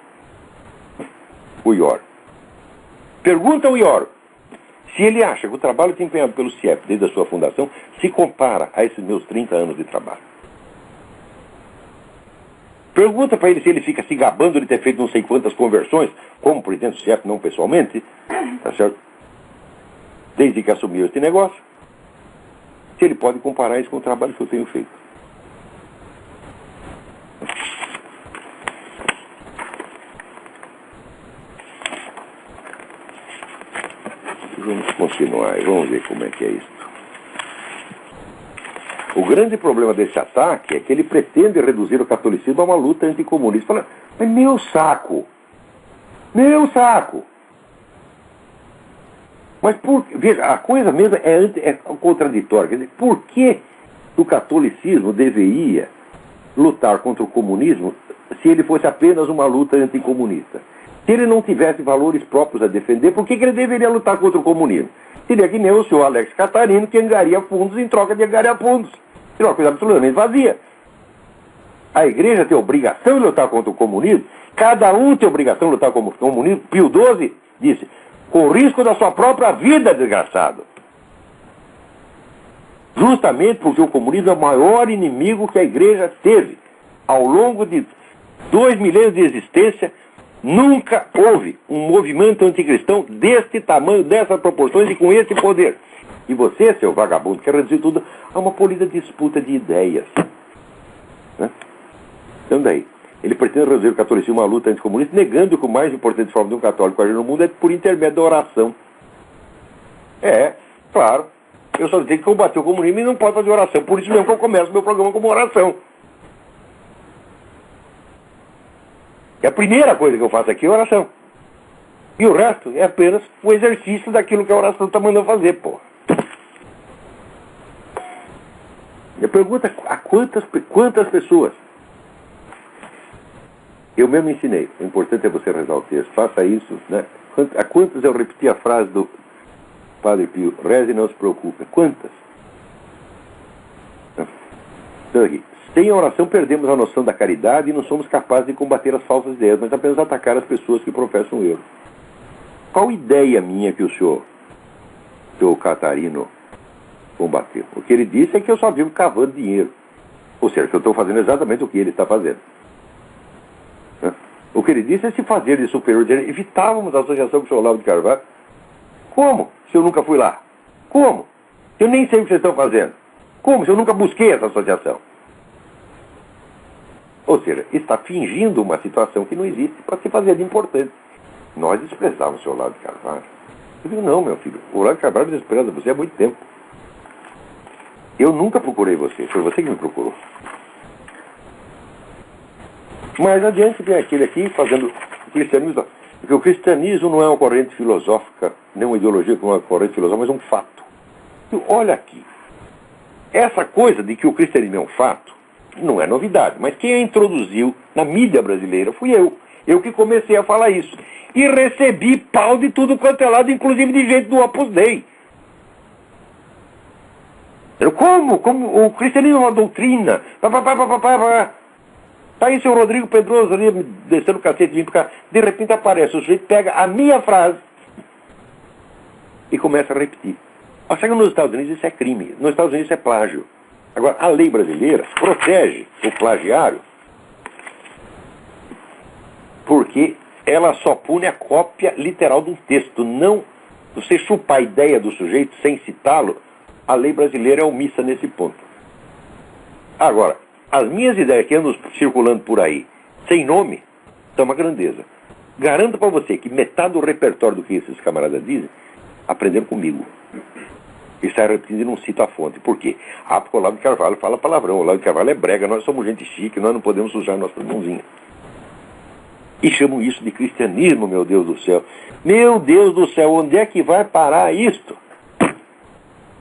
o Ioro. Pergunta ao Ioro se ele acha que o trabalho desempenhado pelo CIEP desde a sua fundação se compara a esses meus 30 anos de trabalho. Pergunta para ele se ele fica se gabando de ter feito não sei quantas conversões, como presidente do CIEP, não pessoalmente, tá certo? Desde que assumiu este negócio, se ele pode comparar isso com o trabalho que eu tenho feito. Vamos continuar e vamos ver como é que é isso. O grande problema desse ataque é que ele pretende reduzir o catolicismo a uma luta anticomunista. Fala, mas meu saco! Meu saco! Mas veja, a coisa mesmo é contraditória. Quer dizer, por que o catolicismo deveria lutar contra o comunismo se ele fosse apenas uma luta anticomunista? Se ele não tivesse valores próprios a defender, por que ele deveria lutar contra o comunismo? Seria que nem o senhor Alex Catarino, que angaria fundos em troca de angariar fundos. Seria uma coisa absolutamente vazia. A igreja tem obrigação de lutar contra o comunismo. Cada um tem obrigação de lutar contra o comunismo. Pio XII disse, com o risco da sua própria vida, desgraçado. Justamente porque o comunismo é o maior inimigo que a igreja teve. Ao longo de 2 milênios de existência, nunca houve um movimento anticristão deste tamanho, dessas proporções e com esse poder. E você, seu vagabundo, quer reduzir tudo a uma polida disputa de ideias. Né? Então daí, ele pretende reduzir o catolicismo a uma luta anticomunista, negando que o mais importante forma de um católico agir no mundo é por intermédio da oração. É, claro. Eu só tenho que combater o comunismo e não posso fazer oração. Por isso mesmo que eu começo meu programa como oração. E a primeira coisa que eu faço aqui é oração. E o resto é apenas o exercício daquilo que a oração está mandando fazer, pô. Eu pergunto a quantas pessoas eu mesmo ensinei. O importante é você rezar o texto. Faça isso, né? A quantas eu repeti a frase do Padre Pio? Reze e não se preocupe. Quantas? Então aqui. Sem a oração perdemos a noção da caridade e não somos capazes de combater as falsas ideias, mas apenas atacar as pessoas que professam o erro. Qual ideia minha que o senhor Catarino, combateu? O que ele disse é que eu só vivo cavando dinheiro. Ou seja, que eu estou fazendo exatamente o que ele está fazendo. Né? O que ele disse é se fazer de superior direito. Evitávamos a associação com o senhor Olavo de Carvalho. Como? Se eu nunca fui lá. Como? Eu nem sei o que vocês estão fazendo. Como? Se eu nunca busquei essa associação. Ou seja, está fingindo uma situação que não existe para se fazer de importante. Nós desprezávamos o senhor Olavo de Carvalho. Eu digo, não, meu filho, o Olavo de Carvalho despreza você há muito tempo. Eu nunca procurei você, foi você que me procurou. Mais adiante vem aquele aqui fazendo o cristianismo. Porque o cristianismo não é uma corrente filosófica nem uma ideologia com uma corrente filosófica, mas um fato. E olha aqui, essa coisa de que o cristianismo é um fato, não é novidade, mas quem a introduziu na mídia brasileira fui eu. Eu que comecei a falar isso. E recebi pau de tudo quanto é lado, inclusive de gente do Opus Dei. Como o cristianismo é uma doutrina? Tá aí seu Rodrigo Pedroso ali descendo o cacete, vindo pra cá. De repente aparece o sujeito, pega a minha frase e começa a repetir. Só que nos Estados Unidos isso é crime. Nos Estados Unidos isso é plágio. Agora, a lei brasileira protege o plagiário porque ela só pune a cópia literal de um texto. Não você chupar a ideia do sujeito sem citá-lo. A lei brasileira é omissa nesse ponto. Agora, as minhas ideias que andam circulando por aí, sem nome, são uma grandeza. Garanto para você que metade do repertório do que esses camaradas dizem, aprenderam comigo. E sai repetindo e não cita a fonte. Por quê? Porque o Olavo de Carvalho fala palavrão. O Olavo de Carvalho é brega, nós somos gente chique, nós não podemos sujar nossas mãozinhas. E chamam isso de cristianismo, meu Deus do céu. Meu Deus do céu, onde é que vai parar isto?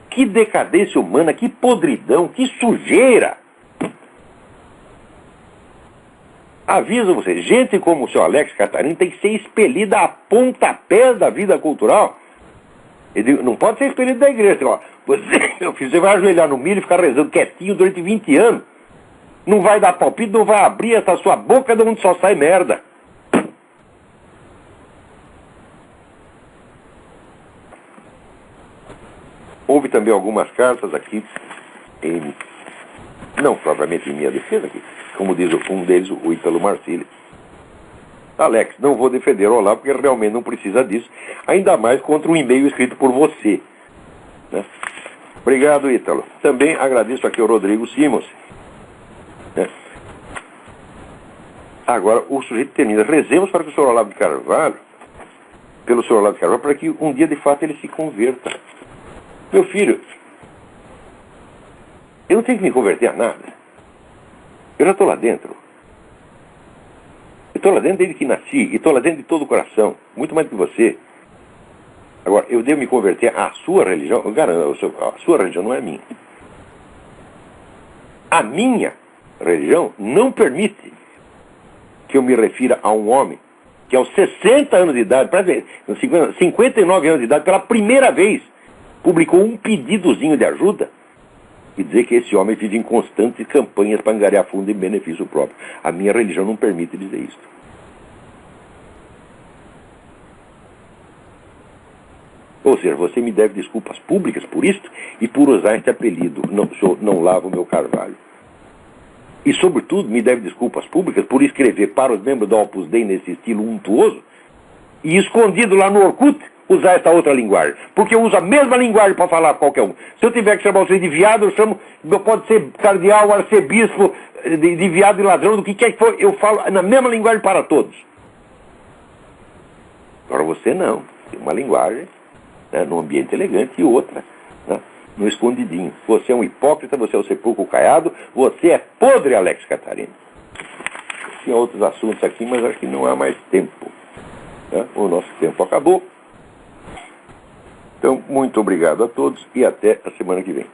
Que decadência humana, que podridão, que sujeira. Aviso você, gente como o seu Alex Catarino tem que ser expelida a pontapés da vida cultural. Ele não pode ser expelido da igreja. Ó, você vai ajoelhar no milho e ficar rezando quietinho durante 20 anos. Não vai dar palpite, não vai abrir essa sua boca de onde só sai merda. Houve também algumas cartas aqui, não propriamente em minha defesa, aqui, como diz um deles, o Ítalo Marcílio. Alex, não vou defender o Olavo, porque realmente não precisa disso, ainda mais contra um e-mail escrito por você. Né? Obrigado, Ítalo. Também agradeço aqui ao Rodrigo Simons. Né? Agora, o sujeito termina. Rezemos para que o senhor Olavo de Carvalho, pelo senhor Olavo de Carvalho, para que um dia, de fato, ele se converta. Meu filho, eu não tenho que me converter a nada. Eu já estou lá dentro. Eu estou lá dentro desde que nasci, e estou lá dentro de todo o coração, muito mais do que você. Agora, eu devo me converter à sua religião? Eu garanto, a sua religião não é minha. A minha religião não permite que eu me refira a um homem que aos 60 anos de idade, 59 anos de idade, pela primeira vez, publicou um pedidozinho de ajuda e dizer que esse homem vive em constantes campanhas para angariar fundo em benefício próprio. A minha religião não permite dizer isso. Ou seja, você me deve desculpas públicas por isto e por usar este apelido. Não lavo o meu carvalho. E, sobretudo, me deve desculpas públicas por escrever para os membros da Opus Dei nesse estilo untuoso e escondido lá no Orkut usar essa outra linguagem. Porque eu uso a mesma linguagem para falar com qualquer um. Se eu tiver que chamar você de viado, eu chamo, pode ser cardeal, arcebispo, de viado e ladrão, do que quer que for, eu falo na mesma linguagem para todos. Agora você não. Tem uma linguagem, né, num ambiente elegante e outra, né, no escondidinho. Você é um hipócrita, você é o sepulcro caiado, você é podre, Alex Catarino. Tinha outros assuntos aqui, mas acho que não há mais tempo. Né? O nosso tempo acabou. Então, muito obrigado a todos e até a semana que vem.